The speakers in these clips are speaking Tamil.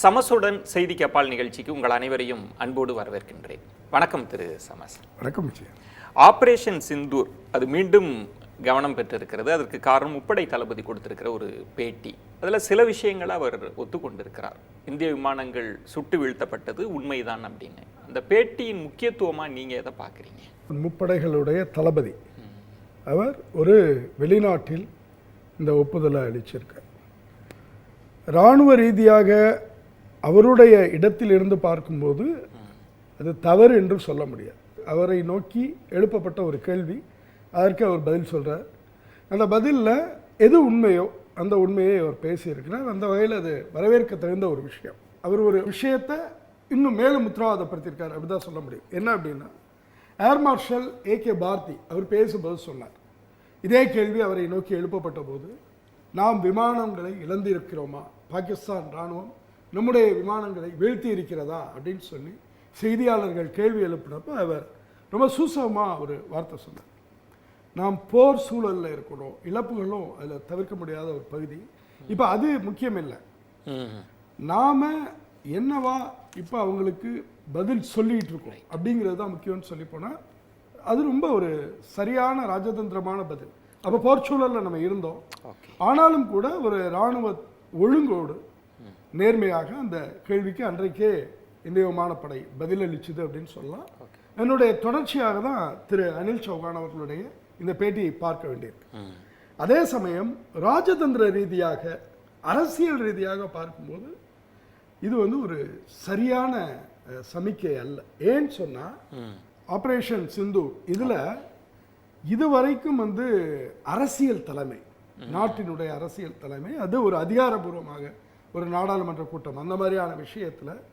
சமசுடன் செய்தி கப்பால் நிகழ்ச்சிக்கு உங்கள் அனைவரையும் அன்போடு வரவேற்கின்றேன். வணக்கம் திரு சமஸ். வணக்கம். ஆபரேஷன் சிந்தூர் அது மீண்டும் கவனம் பெற்றிருக்கிறது. அதற்கு காரணம் முப்படை தளபதி கொடுத்திருக்கிற ஒரு பேட்டி. அதில் சில விஷயங்களை அவர் ஒத்துக்கொண்டிருக்கிறார். இந்திய விமானங்கள் சுட்டு வீழ்த்தப்பட்டது உண்மைதான் அப்படின்னு. அந்த பேட்டியின் முக்கியத்துவமாக நீங்கள் எதை பார்க்குறீங்க? முப்படைகளுடைய தளபதி அவர் ஒரு வெளிநாட்டில் இந்த ஒப்புதலை அளிச்சிருக்கார். இராணுவ ரீதியாக அவருடைய இடத்தில் இருந்து பார்க்கும்போது அது தவறு என்று சொல்ல முடியாது. அவரை நோக்கி எழுப்பப்பட்ட ஒரு கேள்வி, அதற்கு அவர் பதில் சொல்கிறார். அந்த பதிலில் எது உண்மையோ அந்த உண்மையை அவர் பேசியிருக்கிறார். அந்த வகையில் அது வரவேற்க தகுந்த ஒரு விஷயம். அவர் ஒரு விஷயத்தை இன்னும் மேலும் உத்தரவாதப்படுத்தியிருக்கார் அப்படிதான் சொல்ல முடியும். என்ன அப்படின்னா, ஏர் மார்ஷல் AK பாரதி அவர் பேசும்போது சொன்னார், இதே கேள்வி அவரை நோக்கி எழுப்பப்பட்ட போது, நாம் விமானங்களை இழந்திருக்கிறோமா, பாகிஸ்தான் இராணுவம் நம்முடைய விமானங்களை வீழ்த்தி இருக்கிறதா அப்படின்னு சொல்லி செய்தியாளர்கள் கேள்வி எழுப்பினப்போ அவர் ரொம்ப சூசகமாக ஒரு வார்த்தை சொன்னார். நாம் போர் சூழலில் இருக்கணும், இழப்புகளும் அதில் தவிர்க்க முடியாத ஒரு பகுதி. இப்போ அது முக்கியம் இல்லை, நாம் என்னவா இப்போ அவங்களுக்கு பதில் சொல்லிகிட்டு இருக்கோம் அப்படிங்கிறது தான் முக்கியம்னு சொல்லி போனால் அது ரொம்ப ஒரு சரியான ராஜதந்திரமான பதில். அப்போ போர் சூழலில் நம்ம இருந்தோம், ஆனாலும் கூட ஒரு இராணுவ ஒழுங்கோடு நேர்மையாக அந்த கேள்விக்கு அன்றைக்கே இந்திய விமானப்படை பதிலளிச்சுது அப்படின்னு சொல்லலாம். என்னுடைய தொடர்ச்சியாக தான் திரு அனில் சௌகான் அவர்களுடைய இந்த பேட்டியை பார்க்க வேண்டியிருக்கு. அதே சமயம் ராஜதந்திர ரீதியாக அரசியல் ரீதியாக பார்க்கும்போது இது ஒரு சரியான சமிக்கை அல்ல. ஏன்னு சொன்னால், ஆபரேஷன் சிந்தூர் இதில் இதுவரைக்கும் அரசியல் தலைமை, நாட்டினுடைய அரசியல் தலைமை, அது ஒரு அதிகாரபூர்வமாக ஒரு நாடாளுமன்ற கூட்டம், அந்த மாதிரியான விஷயத்தில்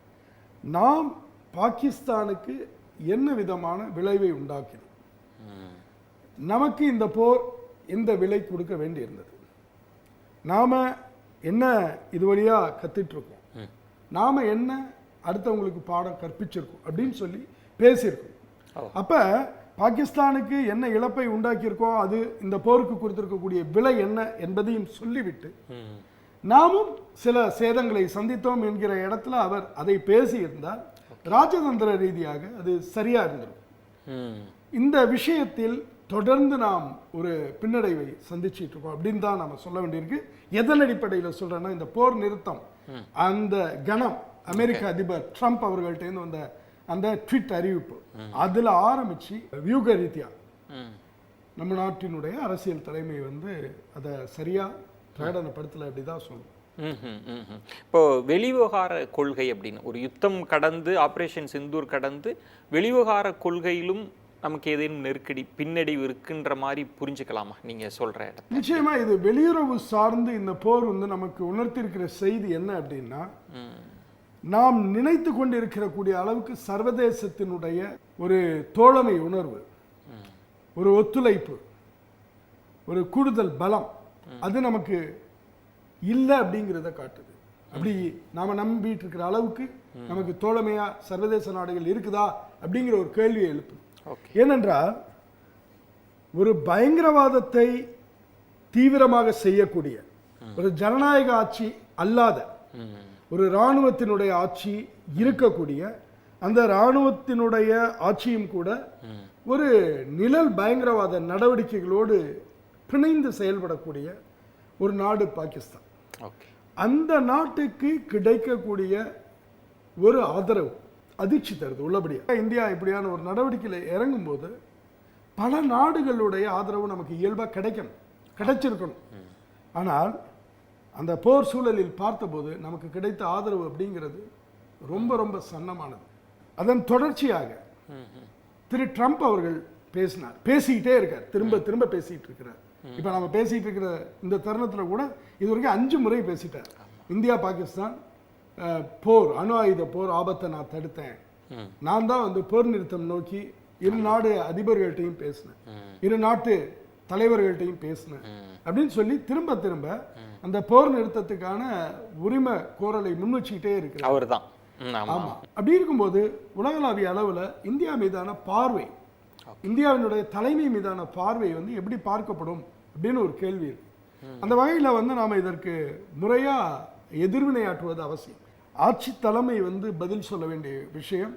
நாம் பாகிஸ்தானுக்கு என்ன விதமான விளைவை உண்டாக்கினோம், நமக்கு இந்த போர் எந்த விலை கொடுக்க வேண்டியிருந்தது, நாம் என்ன இது வழியாக கற்றுட்ருக்கோம், நாம் என்ன அடுத்தவங்களுக்கு பாடம் கற்பிச்சிருக்கோம் அப்படின்னு சொல்லி பேசியிருக்கோம். அப்போ பாகிஸ்தானுக்கு என்ன இழப்பை உண்டாக்கியிருக்கோம், அது இந்த போருக்கு கொடுத்திருக்கக்கூடிய விலை என்ன என்பதையும் சொல்லிவிட்டு நாமும் சில சேதங்களை சந்தித்தோம் என்கிற இடத்துல அவர் அதை பேசியிருந்தால் ராஜதந்திர ரீதியாக அது சரியா இருந்திருக்கும். இந்த விஷயத்தில் தொடர்ந்து நாம் ஒரு பின்னடைவை சந்திச்சிட்டு இருக்கோம் அப்படின்னு தான் நம்ம சொல்ல வேண்டியிருக்கு. எதன் அடிப்படையில் சொல்றேன்னா, இந்த போர் நிறுத்தம் அந்த கணம் அமெரிக்க அதிபர் ட்ரம்ப் அவர்கள்ட்ட வந்த அந்த ட்வீட் அறிவிப்பு, அதுல ஆரம்பிச்சு வியூக ரீதியா நம்ம நாட்டினுடைய அரசியல் தலைமை அதை சரியா பிரகடனப்படுத்தல அப்படிதான் சொல்லுவோம். இப்போ வெளிவிவகார கொள்கை அப்படின்னு ஒரு யுத்தம் கடந்து, ஆபரேஷன் சிந்தூர் கடந்து வெளிவிவகார கொள்கையிலும் நமக்கு ஏதேனும் நெருக்கடி பின்னடைவு இருக்குன்ற மாதிரி புரிஞ்சுக்கலாமா நீங்க சொல்ற இடம்? நிச்சயமா இது வெளியுறவு சார்ந்து இந்த போர் நமக்கு உணர்த்திருக்கிற செய்தி என்ன அப்படின்னா, நாம் நினைத்து கொண்டிருக்கிற கூடிய அளவுக்கு சர்வதேசத்தினுடைய ஒரு தோழமை உணர்வு, ஒரு ஒத்துழைப்பு, ஒரு கூடுதல் பலம் அது நமக்கு இல்லை அப்படிங்கிறத காட்டுது. அப்படி நாம நம்பிட்டு இருக்கிற அளவுக்கு நமக்கு தோழமையா சர்வதேச நாடுகள் இருக்குதா அப்படிங்கிற ஒரு கேள்வியை எழுப்புது. ஏனென்றால் ஒரு பயங்கரவாதத்தை தீவிரமாக செய்யக்கூடிய ஒரு ஜனநாயக ஆட்சி அல்லாத ஒரு இராணுவத்தினுடைய ஆட்சி இருக்கக்கூடிய அந்த இராணுவத்தினுடைய ஆட்சியும் கூட ஒரு நிழல் பயங்கரவாத நடவடிக்கைகளோடு பிணைந்து செயல்படக்கூடிய ஒரு நாடு பாகிஸ்தான். அந்த நாட்டுக்கு கிடைக்கக்கூடிய ஒரு ஆதரவு அதிர்ச்சி தருது உள்ளபடியா. இந்தியா இப்படியான ஒரு நடவடிக்கையில் இறங்கும் போது பல நாடுகளுடைய ஆதரவு நமக்கு இயல்பாக கிடைச்சிருக்கணும். ஆனால் அந்த போர் சூழலில் பார்த்தபோது நமக்கு கிடைத்த ஆதரவு அப்படிங்கிறது ரொம்ப ரொம்ப சன்னமானது. அதன் தொடர்ச்சியாக திரு ட்ரம்ப் அவர்கள் பேசிக்கிட்டே இருக்கார், திரும்ப திரும்ப பேசிட்டு இருக்கிறார். இப்ப நம்ம பேசிட்டு இருக்கிற இந்த தருணத்துல கூட இது வரைக்கும் 5 முறை பேசிட்டார். இந்தியா பாகிஸ்தான் போர், அணு ஆயுத போர் ஆபத்தை நான் தடுத்தேன், நான் தான் போர் நிறுத்தம் நோக்கி இரு நாடு அதிபர்கள்ட்டையும் பேசினேன், இரு நாட்டு தலைவர்கள்ட்டையும் பேசினேன் அப்படின்னு சொல்லி திரும்ப திரும்ப அந்த போர் நிறுத்தத்துக்கான உரிமை கோரலை முன் வச்சுக்கிட்டே இருக்கிறார் அவர்தான். ஆமா. அப்படி இருக்கும்போது உலகளாவிய அளவுல இந்தியா மீதான பார்வை, இந்தியாவினுடைய தலைமை மீதான பார்வை எப்படி பார்க்கப்படும் அப்படின்னு ஒரு கேள்வி இருக்கு. அந்த வகையில் நாம இதற்கு முறையா எதிர்வினையாற்றுவது அவசியம். ஆட்சி தலைமை வந்து பதில் சொல்ல வேண்டிய விஷயம்,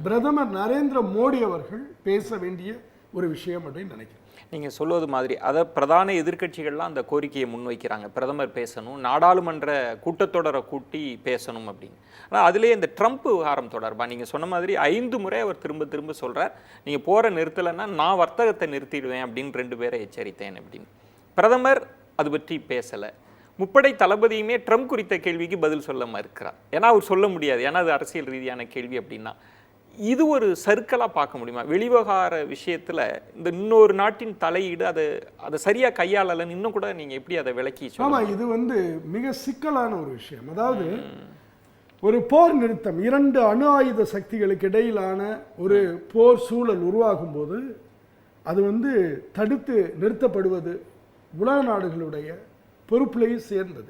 பிரதமர் நரேந்திர மோடி அவர்கள் பேச வேண்டிய ஒரு விஷயம் அப்படின்னு நினைக்கிறேன். நீங்கள் சொல்வது மாதிரி அதை பிரதான எதிர்க்கட்சிகள்லாம் அந்த கோரிக்கையை முன்வைக்கிறாங்க, பிரதமர் பேசணும், நாடாளுமன்ற கூட்டத்தொடரை கூட்டி பேசணும் அப்படின்னு. ஆனால் அதுலேயே இந்த ட்ரம்ப் விவகாரம் தொடர்பாக நீங்கள் சொன்ன மாதிரி 5 முறை அவர் திரும்ப திரும்ப சொல்கிறார், நீங்கள் போகிற நிறுத்தலைன்னா நான் வர்த்தகத்தை நிறுத்திடுவேன் அப்படின்னு 2 பேரை எச்சரித்தேன் அப்படின்னு. பிரதமர் அது பற்றி பேசலை. முப்படை தளபதியுமே ட்ரம்ப் குறித்த கேள்விக்கு பதில் சொல்ல மறுக்கிறார். ஏன்னா அவர் சொல்ல முடியாது, ஏன்னா அது அரசியல் ரீதியான கேள்வி அப்படின்னா. இது ஒரு சர்க்கிளாக பார்க்க முடியுமா? வெளிவகார விஷயத்தில் இந்த இன்னொரு நாட்டின் தலையீடு அதை சரியாக கையாளலைன்னு இன்னும் கூட நீங்கள் எப்படி அதை விளக்கி? ஆமாம், இது வந்து மிக சிக்கலான ஒரு விஷயம். அதாவது ஒரு போர் நிறுத்தம், 2 அணு ஆயுத சக்திகளுக்கு இடையிலான ஒரு போர் சூழல் உருவாகும் போது அது வந்து தடுத்து நிறுத்தப்படுவது உலக நாடுகளுடைய பொறுப்புலையும் சேர்ந்தது.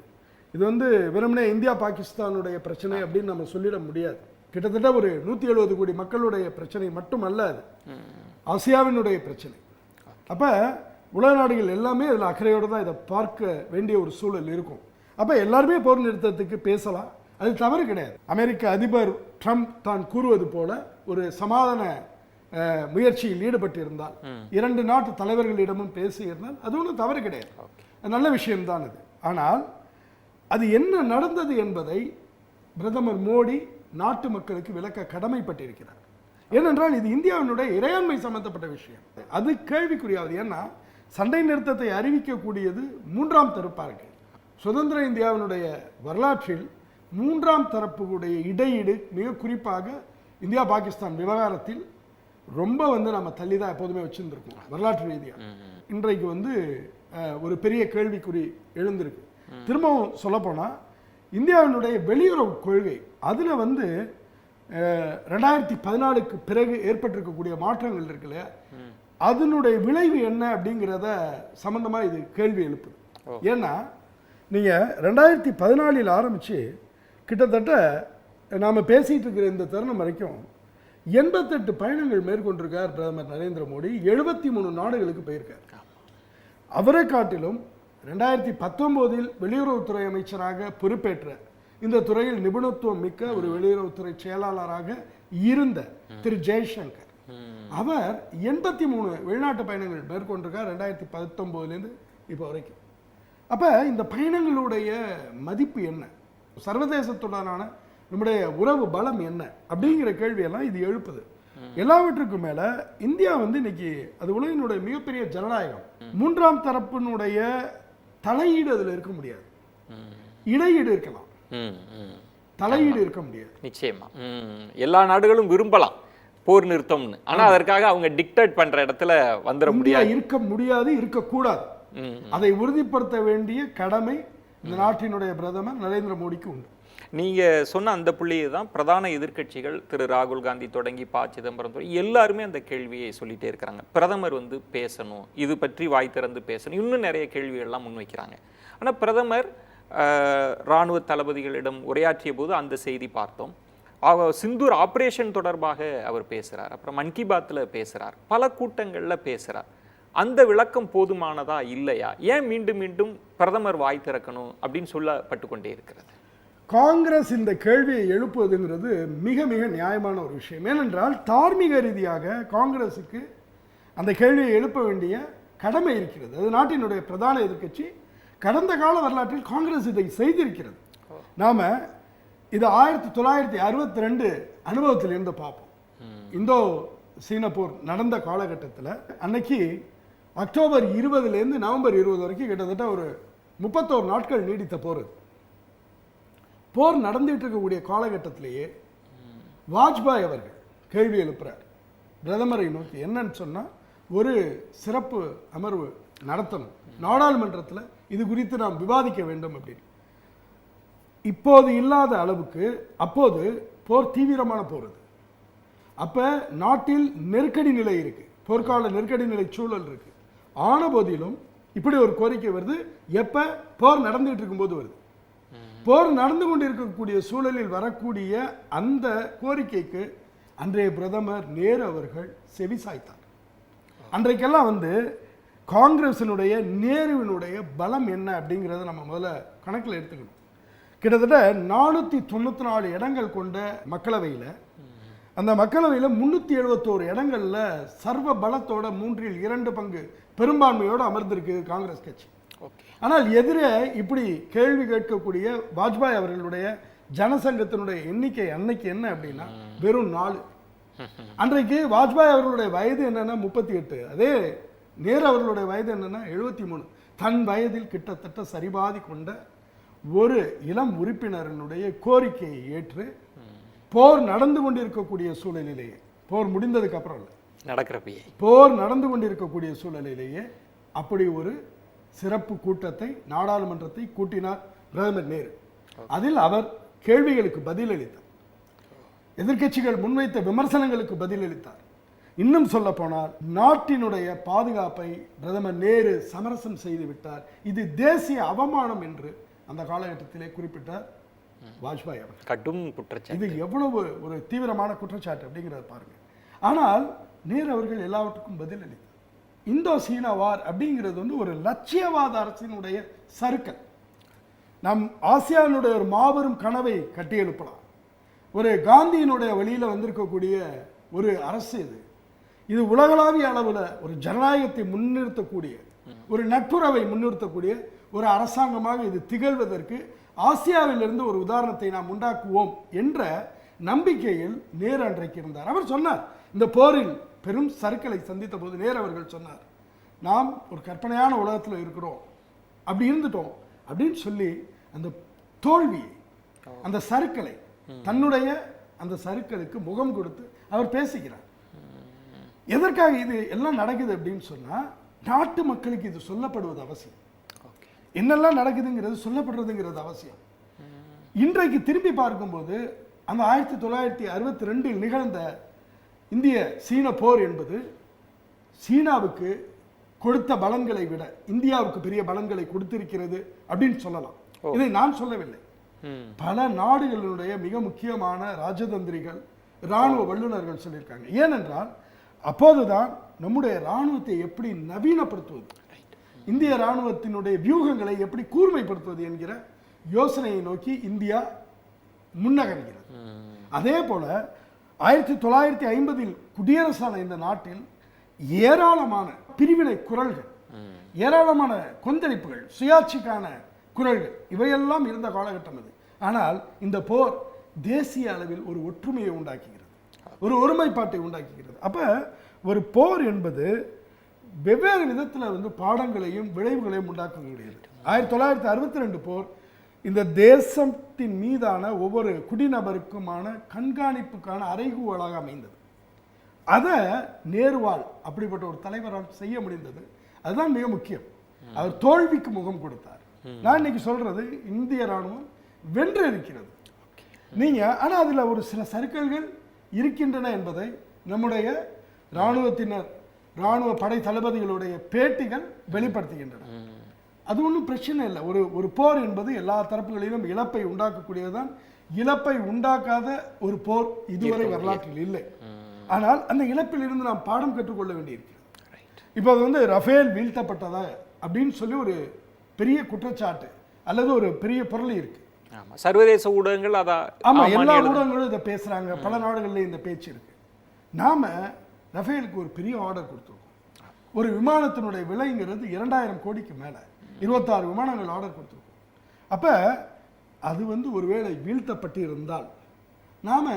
இது வந்து வெறுமனே இந்தியா பாகிஸ்தானுடைய பிரச்சனை அப்படின்னு நம்ம சொல்லிட முடியாது. கிட்டத்தட்ட ஒரு 170 கோடி மக்களுடைய பிரச்சனை மட்டுமல்ல, அது ஆசியாவினுடைய பிரச்சனை. அப்போ உலக நாடுகள் எல்லாமே அதில் அக்கறையோடு தான் இதை பார்க்க வேண்டிய ஒரு சூழல் இருக்கும். அப்போ எல்லாருமே போர் நிறுத்தத்துக்கு பேசலாம், அது தவறு கிடையாது. அமெரிக்க அதிபர் ட்ரம்ப் தான் கூறுவது போல ஒரு சமாதான முயற்சியில் ஈடுபட்டிருந்தால், 2 நாட்டு தலைவர்களிடமும் பேசியிருந்தால் அது ஒன்றும் தவறு கிடையாது, நல்ல விஷயம்தான் அது. ஆனால் அது என்ன நடந்தது என்பதை பிரதமர் மோடி நாட்டு மக்களுக்கு விளக்க கடமைப்பட்டிருக்கிறார். ஏனென்றால் இது இந்தியாவினுடைய இறையாண்மை சம்பந்தப்பட்ட விஷயம், அது கேள்விக்குரியாது. ஏன்னா சண்டை நிறுத்தத்தை அறிவிக்கக்கூடியது 3ஆம் தரப்பார்கள். சுதந்திர இந்தியாவினுடைய வரலாற்றில் 3ஆம் தரப்புடைய இடையீடு மிக குறிப்பாக இந்தியா பாகிஸ்தான் விவகாரத்தில் ரொம்ப வந்து நம்ம தள்ளி தான் எப்போதுமே வச்சுருந்துருக்கோம். வரலாற்று ரீதியாக இன்றைக்கு வந்து ஒரு பெரிய கேள்விக்குறி எழுந்திருக்கு. திரும்பவும் சொல்லப்போனால் இந்தியாவினுடைய வெளியுறவு கொள்கை அதில் வந்து 2014க்கு பிறகு ஏற்பட்டிருக்கக்கூடிய மாற்றங்கள் இருக்குல்ல, அதனுடைய விளைவு என்ன அப்படிங்கிறத சம்பந்தமாக இது கேள்வி எழுப்புது. ஏன்னா நீங்கள் 2014 ஆரம்பித்து கிட்டத்தட்ட நாம் பேசிகிட்டு இருக்கிற இந்த தருணம் வரைக்கும் 88 பயணங்கள் மேற்கொண்டிருக்கார் பிரதமர் நரேந்திர மோடி. 73 நாடுகளுக்கு போயிருக்கார். அவரை காட்டிலும் 2019 வெளியுறவுத்துறை அமைச்சராக பொறுப்பேற்ற, இந்த துறையில் நிபுணத்துவம் மிக்க ஒரு வெளியுறவுத்துறை செயலாளராக இருந்த திரு ஜெய்சங்கர், அவர் 83 வெளிநாட்டு பயணங்கள் மேற்கொண்டிருக்கார் 2019 இப்போ வரைக்கும். அப்போ இந்த பயணங்களுடைய மதிப்பு என்ன, சர்வதேசத்துடனான நம்முடைய உறவு பலம் என்ன அப்படிங்கிற கேள்வியெல்லாம் இது எழுப்புது. எல்லாவற்றுக்கும் மேல இந்தியா வந்து இன்னைக்கு அது உலகினுடைய மிகப்பெரிய ஜனநாயகம். 3ஆம் தரப்பினுடைய தலையீடு அதுல இருக்க முடியாது, இடையீடு இருக்கலாம், தலையீடு இருக்க முடியாது. நிச்சயமா எல்லா நாடுகளும் விரும்பலாம் போர் நிறுத்தம்னு, ஆனா அதற்காக அவங்க டிக்டேட் பண்ற இடத்துல வந்துட முடியாது, இருக்க முடியாது, இருக்கக்கூடாது. அதை உறுதிப்படுத்த வேண்டிய கடமை இந்த நாட்டினுடைய பிரதமர் நரேந்திர மோடிக்கு உண்டு. நீங்க சொன்ன அந்த புள்ளியை தான் பிரதான எதிர்க்கட்சிகள் திரு ராகுல் காந்தி தொடங்கி ப. சிதம்பரம் எல்லாருமே அந்த கேள்வியை சொல்லிட்டே இருக்கிறாங்க. பிரதமர் வந்து பேசணும், இது பற்றி வாய் திறந்து பேசணும், இன்னும் நிறைய கேள்விகள்லாம் முன்வைக்கிறாங்க. ஆனால் பிரதமர் இராணுவ தளபதிகளிடம் உரையாற்றிய போது அந்த செய்தி பார்த்தோம். சிந்தூர் ஆப்ரேஷன் தொடர்பாக அவர் பேசுகிறார், அப்புறம் மன் கி பாத்தில் பேசுகிறார், பல கூட்டங்களில் பேசுகிறார். அந்த விளக்கம் போதுமானதா இல்லையா? ஏன் மீண்டும் மீண்டும் பிரதமர் வாய் திறக்கணும் அப்படின்னு சொல்லப்பட்டு கொண்டே இருக்கிறது? காங்கிரஸ் இந்த கேள்வியை எழுப்புவதுங்கிறது மிக மிக நியாயமான ஒரு விஷயம். ஏனென்றால் தார்மீக ரீதியாக காங்கிரஸுக்கு அந்த கேள்வியை எழுப்ப வேண்டிய கடமை இருக்கிறது. அது நாட்டினுடைய பிரதான எதிர்க்கட்சி. கடந்த கால வரலாற்றில் காங்கிரஸ் இதை செய்திருக்கிறது. நாம இது 1962 அனுபவத்திலிருந்து பார்ப்போம். இந்தோ சீன போர் நடந்த காலகட்டத்தில் அன்னைக்கு அக்டோபர் 20 நவம்பர் 20 வரைக்கும் கிட்டத்தட்ட ஒரு 31 நாட்கள் நீடித்த போர் நடந்துட்டு இருக்கக்கூடிய காலகட்டத்திலேயே வாஜ்பாய் அவர்கள் கேள்வி எழுப்புறார் பிரதமரை நோக்கி. என்னன்னு சொன்னால், ஒரு சிறப்பு அமர்வு நடத்தணும், நாடாளுமன்றத்தில் இது குறித்து நாம் விவாதிக்க வேண்டும் அப்படின்னு. இப்போது இல்லாத அளவுக்கு அப்போது போர் தீவிரமான போர். அது அப்போ நாட்டில் நெருக்கடி நிலை இருக்கு, போர்க்கால நெருக்கடி நிலை சூழல் இருக்கு. ஆன போதிலும் இப்படி ஒரு கோரிக்கை வருது. எப்போ போர் நடந்துகிட்டு இருக்கும்போது வருது. போர் நடந்து கொண்டு இருக்கக்கூடிய சூழலில் வரக்கூடிய அந்த கோரிக்கைக்கு அன்றைய பிரதமர் நேரு அவர்கள் செவி சாய்த்தார். அன்றைக்கெல்லாம் வந்து காங்கிரசினுடைய நேருவினுடைய பலம் என்ன அப்படிங்கிறத நம்ம முதல்ல கணக்கில் எடுத்துக்கணும். கிட்டத்தட்ட 494 இடங்கள் கொண்ட மக்களவையில், அந்த மக்களவையில் 371 இடங்கள்ல சர்வ பலத்தோட 3/2 பங்கு பெரும்பான்மையோடு அமர்ந்திருக்கு காங்கிரஸ் கட்சி. ஆனால் எதிரே இப்படி கேள்வி கேட்கக்கூடிய வாஜ்பாய் அவர்களுடைய ஜனசங்கத்தினுடைய எண்ணிக்கை அன்னைக்கு என்ன அப்படின்னா வெறும் 4. அன்றைக்கு வாஜ்பாய் அவர்களுடைய வயது என்னன்னா 38, அதே நேரு அவர்களுடைய வயது என்னன்னா 73. தன் வயதில் கிட்டத்தட்ட சரிபாதி கொண்ட ஒரு இளம் உறுப்பினரினுடைய கோரிக்கையை ஏற்று போர் நடந்து கொண்டிருக்கக்கூடிய சூழலிலேயே, போர் முடிந்ததுக்கு அப்புறம் இல்லை, நடக்கிறப்பயே போர் நடந்து கொண்டிருக்கக்கூடிய சூழலிலேயே அப்படி ஒரு சிறப்பு கூட்டத்தை, நாடாளுமன்றத்தை கூட்டினார் பிரதமர் நேரு. அதில் அவர் கேள்விகளுக்கு பதிலளித்தார், எதிர்க்கட்சிகள் முன்வைத்த விமர்சனங்களுக்கு பதிலளித்தார். இன்னும் சொல்ல போனால் நாட்டினுடைய பாதுகாப்பை பிரதமர் நேரு சமரசம் செய்து விட்டார். இது தேசிய அவமானம் என்று அந்த காலகட்டத்திலே குறிப்பிட்டார் வாஜ்பாய் அவர்கள். கடும் குற்றச்சாட்டு. இது எவ்வளவு ஒரு தீவிரமான குற்றச்சாட்டு அப்படிங்கிறத பாருங்க. ஆனால் நேரு அவர்கள் எல்லாவற்றுக்கும் பதில் அளித்தார். இந்தோ சீனா வார் அப்படிங்கிறது வந்து ஒரு லட்சியவாத அரசினுடைய சறுக்கல். நம் ஆசியானுடைய ஒரு மாபெரும் கனவை கட்டியெழுப்பலாம். ஒரு காந்தியினுடைய வழியில் வந்திருக்கக்கூடிய ஒரு அரசு இது. இது உலகளாவிய அளவில் ஒரு ஜனநாயகத்தை முன்னிறுத்தக்கூடிய, ஒரு நட்புறவை முன்னிறுத்தக்கூடிய ஒரு அரசாங்கமாக இது திகழ்வதற்கு ஆசியாவிலிருந்து ஒரு உதாரணத்தை நாம் உண்டாக்குவோம் என்ற நம்பிக்கையில் நேரு அன்றைக்கு இருந்தார். அவர் சொன்னார், இந்த போரில் பெரும் சறுக்கலை சந்தித்த போது நேரு அவர்கள் சொன்னார், நாம் ஒரு கற்பனையான உலகத்தில் இருக்கிறோம், அப்படி இருந்துட்டோம் அப்படின்னு சொல்லி அந்த தோல்வியை, அந்த சறுக்கலை, தன்னுடைய அந்த சறுக்கலுக்கு முகம் கொடுத்து அவர் பேசுகிறார். எதற்காக இது எல்லாம் நடக்குது அப்படின்னு சொன்னா, நாட்டு மக்களுக்கு இது சொல்லப்படுவது அவசியம். என்னெல்லாம் நடக்குதுங்கிறது சொல்லப்படுறதுங்கிறது அவசியம். இன்றைக்கு திரும்பி பார்க்கும்போது அந்த 1962 நிகழ்ந்த இந்திய சீன போர் என்பது சீனாவுக்கு கொடுத்த பலன்களை விட இந்தியாவுக்கு பெரிய பலன்களை கொடுத்திருக்கிறது அப்படின்னு சொல்லலாம். இதை நான் சொல்லவில்லை, பல நாடுகளுடைய மிக முக்கியமான ராஜதந்திரிகள், இராணுவ வல்லுநர்கள் சொல்லியிருக்காங்க. ஏனென்றால் அப்போதுதான் நம்முடைய இராணுவத்தை எப்படி நவீனப்படுத்துவது, இந்திய இராணுவத்தினுடைய வியூகங்களை எப்படி கூர்மைப்படுத்துவது என்கிற யோசனையை நோக்கி இந்தியா முன்னகர்கிறது. அதே போல 1950 குடியரசான இந்த நாட்டில் ஏராளமான பிரிவினை குரல்கள், ஏராளமான கொந்தளிப்புகள், சுயாட்சிக்கான குரல்கள் இவையெல்லாம் இருந்த காலகட்டம் அது. ஆனால் இந்த போர் தேசிய அளவில் ஒரு ஒற்றுமையை உண்டாக்குகிறது, ஒரு ஒருமைப்பாட்டை உண்டாக்குகிறது. அப்ப ஒரு போர் என்பது வெவ்வேறு விதத்தில் வந்து பாடங்களையும் விளைவுகளையும் உண்டாக்கக்கூடியது. 1962 போர் இந்த தேசத்தின் மீதான ஒவ்வொரு குடிநபருக்குமான கண்காணிப்புக்கான அறைகூவலாக அமைந்தது. அதை நேருவால் அப்படிப்பட்ட ஒரு தலைவரால் செய்ய முடிந்தது. அதுதான் மிக முக்கியம். அவர் தோல்விக்கு முகம் கொடுத்தார். நான் இன்னைக்கு சொல்றது, இந்திய இராணுவம் வென்று இருக்கிறது நீங்க, ஆனா அதுல ஒரு சில சறுக்கல்கள் இருக்கின்றன என்பதை நம்முடைய இராணுவத்தினர், இராணுவ படை தளபதிகளுடைய பேட்டிகள் வெளிப்படுத்துகின்றன. அது ஒன்றும் பிரச்சனை இல்லை. ஒரு போர் என்பது எல்லா தரப்புகளிலும் இழப்பை உண்டாக்கக்கூடியதுதான். இழப்பை உண்டாக்காத ஒரு போர் இதுவரை வரலாற்றில் இல்லை. ஆனால் அந்த இழப்பில் இருந்து நாம் பாடம் கற்றுக்கொள்ள வேண்டியிருக்கிறது. இப்போ அது வந்து ரஃபேல் வீழ்த்தப்பட்டதா அப்படின்னு சொல்லி ஒரு பெரிய குற்றச்சாட்டு அல்லது ஒரு பெரிய பொருள் இருக்கு. சர்வதேச ஊடகங்கள் எல்லா ஊடகங்களும் இதை பேசுறாங்க, பல நாடுகளில் இந்த பேச்சு இருக்கு. நாம ரஃபேலுக்கு ஒரு பெரிய ஆர்டர் கொடுத்துருக்கோம். ஒரு விமானத்தினுடைய விலைங்கிறது 2000 கோடிக்கு மேல 26 விமானங்கள் ஆர்டர் கொடுத்துருக்கோம். அப்ப அது வந்து ஒருவேளை வீழ்த்தப்பட்டு இருந்தால் நாம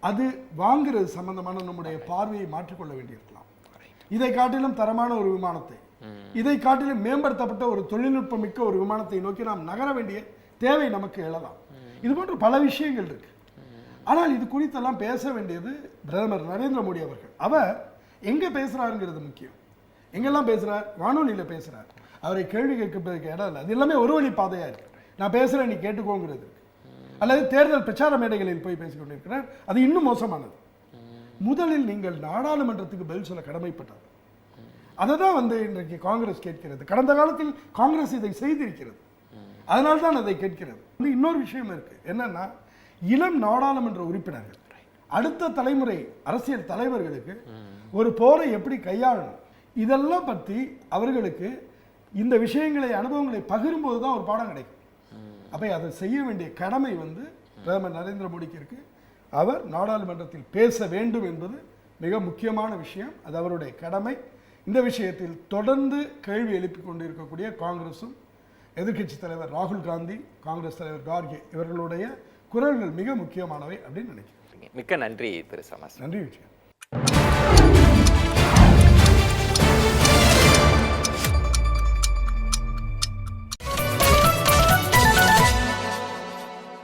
அது வாங்குறது சம்பந்தமான நம்முடைய பார்வையை மாற்றிக்கொள்ள வேண்டியிருக்கலாம். இதை காட்டிலும் தரமான ஒரு விமானத்தை, இதை காட்டிலும் மேம்படுத்தப்பட்ட ஒரு தொழில்நுட்பம் மிக்க ஒரு விமானத்தை நோக்கி நாம் நகர வேண்டிய தேவை நமக்கு எழலாம். இது போன்ற பல விஷயங்கள் இருக்கு. ஆனால் இது குறித்தெல்லாம் பேச வேண்டியது பிரதமர் நரேந்திர மோடி அவர்கள். அவர் எங்க பேசுறாருங்கிறது முக்கியம். எங்கெல்லாம் பேசுறார்? வானொலியில் பேசுறார். அவரை கேள்வி கேட்கறதுக்கு இடம் இல்லை. அது எல்லாமே ஒரு வழி பாதையா இருக்கு. நான் பேசுறேன், நீ கேட்டுக்கோங்கிறது இருக்கு. அல்லது தேர்தல் பிரச்சார மேடைகளில் போய் பேசிக் கொண்டிருக்கிறார். அது இன்னும் மோசமானது. முதலில் நீங்கள் நாடாளுமன்றத்துக்கு பதில் சொல்ல கடமைப்பட்டார். அதை தான் வந்து இன்றைக்கு காங்கிரஸ் கேட்கிறது. கடந்த காலத்தில் காங்கிரஸ் இதை செய்திருக்கிறது, அதனால்தான் அதை கேட்கிறது. இன்னொரு விஷயம் இருக்கு, என்னன்னா இளம் நாடாளுமன்ற உறுப்பினர்கள், அடுத்த தலைமுறை அரசியல் தலைவர்களுக்கு ஒரு போரை எப்படி கையாளணும் இதெல்லாம் பற்றி அவர்களுக்கு இந்த விஷயங்களை, அனுபவங்களை பகிரும்போது தான் ஒரு பாடம் கிடைக்கும். அப்போ அதை செய்ய வேண்டிய கடமை வந்து பிரதமர் நரேந்திர மோடிக்கு இருக்கு. அவர் நாடாளுமன்றத்தில் பேச வேண்டும் என்பது மிக முக்கியமான விஷயம். அது அவருடைய கடமை. இந்த விஷயத்தில் தொடர்ந்து கேள்வி எழுப்பிக் கொண்டிருக்கக்கூடிய காங்கிரஸும் எதிர்க்கட்சி தலைவர் ராகுல் காந்தி, காங்கிரஸ் தலைவர் கார்கே இவர்களுடைய குரல்கள் மிக முக்கியமானவை அப்படின்னு நினைக்கிறேன். மிக்க நன்றி திரு சமஸ். நன்றி விஜய்.